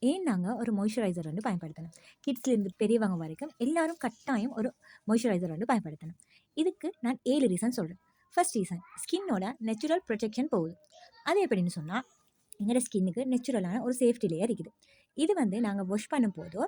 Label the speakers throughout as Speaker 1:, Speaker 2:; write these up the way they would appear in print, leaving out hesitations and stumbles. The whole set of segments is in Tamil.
Speaker 1: ஏன் நாங்கள் ஒரு மாய்ஸ்சரைசர் வந்து பயன்படுத்தணும்? கிட்ஸ்லேருந்து பெரியவங்க வரைக்கும் எல்லாரும் கட்டாயம் ஒரு மாய்ஸ்சரைசர் வந்து பயன்படுத்தணும். இதுக்கு நான் 7 ரீசன் சொல்கிறேன். ஃபர்ஸ்ட் ரீசன், ஸ்கின்னோட நேச்சுரல் ப்ரொடெக்ஷன் போகுது. அது எப்படின்னு சொன்னால், எங்களோட ஸ்கின்னுக்கு நேச்சுரலான ஒரு சேஃப்டி லேயர் இருக்குது. இது வந்து நாங்கள் வாஷ் பண்ணும் போதோ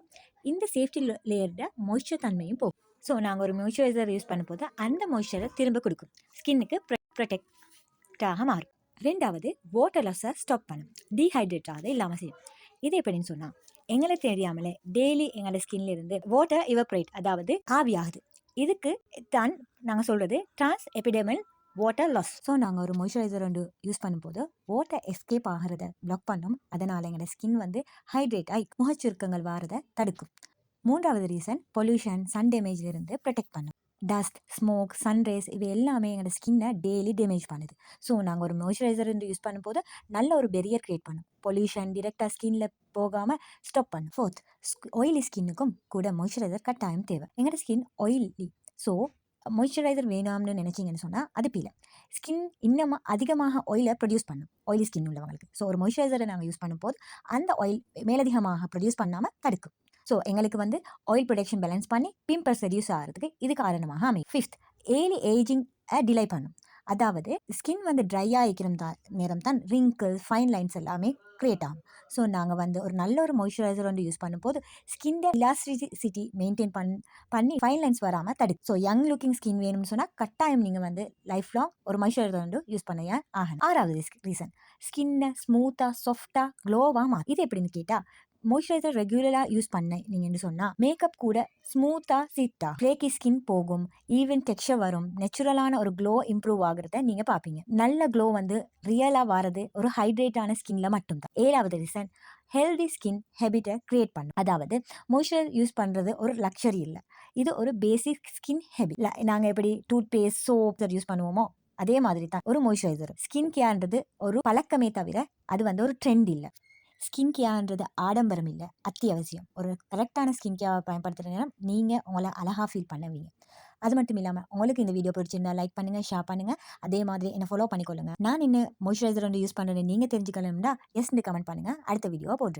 Speaker 1: இந்த சேஃப்டி லேயரோட மாய்ஸ்சர் தன்மையும் போகும். ஸோ நாங்கள் ஒரு மாய்ஸ்சரைசர் யூஸ் பண்ணும்போது அந்த மாய்ஸ்சரை திரும்ப கொடுக்கும், ஸ்கின்னுக்கு ப்ரொடெக்டாக மாறும். ரெண்டாவது, வாட்டர் லாஸை ஸ்டாப் பண்ணும், டீஹைட்ரேட் ஆகாத இல்லாமல் செய்யும். இது எப்படின்னு சொன்னால், எங்களுக்கு தெரியாமலே டெய்லி எங்களோட ஸ்கின்ல இருந்து வாட்டர் இவப்ரேட், அதாவது ஆவியாகுது. இதுக்கு தான் நாங்கள் சொல்கிறது டிரான்ஸ் எபிடெமல் வாட்டர் லாஸ். ஸோ நாங்கள் ஒரு மாய்ஸ்சரைசர் வந்து யூஸ் பண்ணும்போது வாட்டர் எஸ்கேப் ஆகிறத பிளாக் பண்ணும். அதனால் எங்களோட ஸ்கின் வந்து ஹைட்ரேட் ஆகி முகச்சுருக்கங்கள் வாரதை தடுக்கும். மூன்றாவது ரீசன், பொல்யூஷன், சன் டேமேஜ்லேருந்து ப்ரொடெக்ட் பண்ணும். டஸ்ட், ஸ்மோக், சன்ரேஸ் இவை எல்லாமே எங்களோட ஸ்கின்னை டெய்லி டேமேஜ் பண்ணுது. ஸோ நாங்கள் ஒரு மாய்ஸ்சரைசர் வந்து யூஸ் பண்ணும்போது நல்ல ஒரு பெரியர் க்ரியேட் பண்ணும். பொல்யூஷன் டிரெக்டாக ஸ்கின்ல போகாமல் ஸ்டாப் பண்ணும். ஃபோர்த், ஆயிலி ஸ்கின்னுக்கும் கூட மாய்ஸ்சரைசர் கட்டாயம் தேவை. எங்களோட ஸ்கின் ஆயிலி, ஸோ மாய்ஸ்சரைசர் வேணாம்னு நினச்சிங்கன்னு சொன்னால் அது பீலை. ஸ்கின் இன்னும் அதிகமாக ஆயிலை ப்ரொடியூஸ் பண்ணும், ஆயிலி ஸ்கின் உள்ளவங்களுக்கு. ஸோ ஒரு மாய்ஸ்சரைசரை நாங்கள் யூஸ் பண்ணும்போது அந்த ஆயில் மேலதிகமாக ப்ரொடியூஸ் பண்ணாமல் தடுக்கும். ஸோ எங்களுக்கு வந்து ஆயில் ப்ரொடக்ஷன் பேலன்ஸ் பண்ணி பிம்பிள்ஸ் ரெடியூஸ் ஆகிறதுக்கு இது காரணமாக அமையும். ஃபிஃப்த், ஏர்லி ஏஜிங் டிலே பண்ணும். அதாவது ஸ்கின் வந்து ட்ரை ஆகிக்கிற நேரம் தான் ரிங்கிள், ஃபைன் லைன்ஸ் எல்லாமே க்ரியேட் ஆகும். ஸோ நாங்கள் வந்து ஒரு நல்ல ஒரு மாய்ஸ்சரைசர் வந்து யூஸ் பண்ணும்போது ஸ்கின் இலாஸ்டிசிட்டி மெயின்டைன் பண்ணி ஃபைன் லைன்ஸ் வராமல் தடுக்கும். ஸோ யங் லுக்கிங் ஸ்கின் வேணும்னு சொன்னால் கட்டாயம் நீங்கள் வந்து லைஃப் லாங் ஒரு மாய்ஸ்சரைசர் வந்து யூஸ் பண்ண ஆகணும். ஆறாவது ரீசன், ஸ்கின்னை ஸ்மூத்தாக சாஃப்டாக க்ளோவாக மாறும். இது எப்படின்னு கேட்டால், மாய்ஸ்சரைசர் ரெகுலராக யூஸ் பண்ண நீங்கள் சொன்னால் மேக்கப் கூட ஸ்மூத்தாக சீட்டாக ஃப்ளேக்கி ஸ்கின் போகும், ஈவன் டெக்ஸ்சர் வரும், நேச்சுரலான ஒரு க்ளோ இம்ப்ரூவ் ஆகிறத நீங்கள் பார்ப்பீங்க. நல்ல க்ளோ வந்து ரியலாக வரது ஒரு ஹைட்ரேட்டான ஸ்கின்ல மட்டும்தான். ஏழாவது ரீசன், ஹெல்தி ஸ்கின் ஹேபிட்டை க்ரியேட் பண்ணும். அதாவது மாய்ஸ்சரைசர் யூஸ் பண்ணுறது ஒரு லக்ஸரி இல்லை, இது ஒரு பேசிக் ஸ்கின் ஹேபிட். நாங்கள் எப்படி டூத் பேஸ்ட், சோப் யூஸ் பண்ணுவோமோ அதே மாதிரி தான் ஒரு மாய்ஸ்சரைசர். ஸ்கின் கேர்ன்றது ஒரு பழக்கமே தவிர அது வந்து ஒரு ட்ரெண்ட் இல்லை. ஸ்கின் கேர்ன்றது ஆடம்பரம் இல்லை, அத்தியாவசியம். ஒரு கரெக்டான ஸ்கின் கேர் பயன்படுத்துகிற நேரம் நீங்கள் உங்களை அழகாக ஃபீல் பண்ணுவீங்க. அது மட்டும் இல்லாமல் உங்களுக்கு இந்த வீடியோ பிடிச்சிருந்தா லைக் பண்ணுங்கள், ஷேர் பண்ணுங்கள். அதே மாதிரி என்னை ஃபாலோ பண்ணிக்கொள்ளுங்கள். நான் என்ன மாய்ஸ்சரைசர் வந்து யூஸ் பண்ணுறேன்னு நீங்கள் தெரிஞ்சுக்கணும்னா எஸ்ன்னு கமெண்ட் பண்ணுங்கள். அடுத்த வீடியோவை போடுறேன்.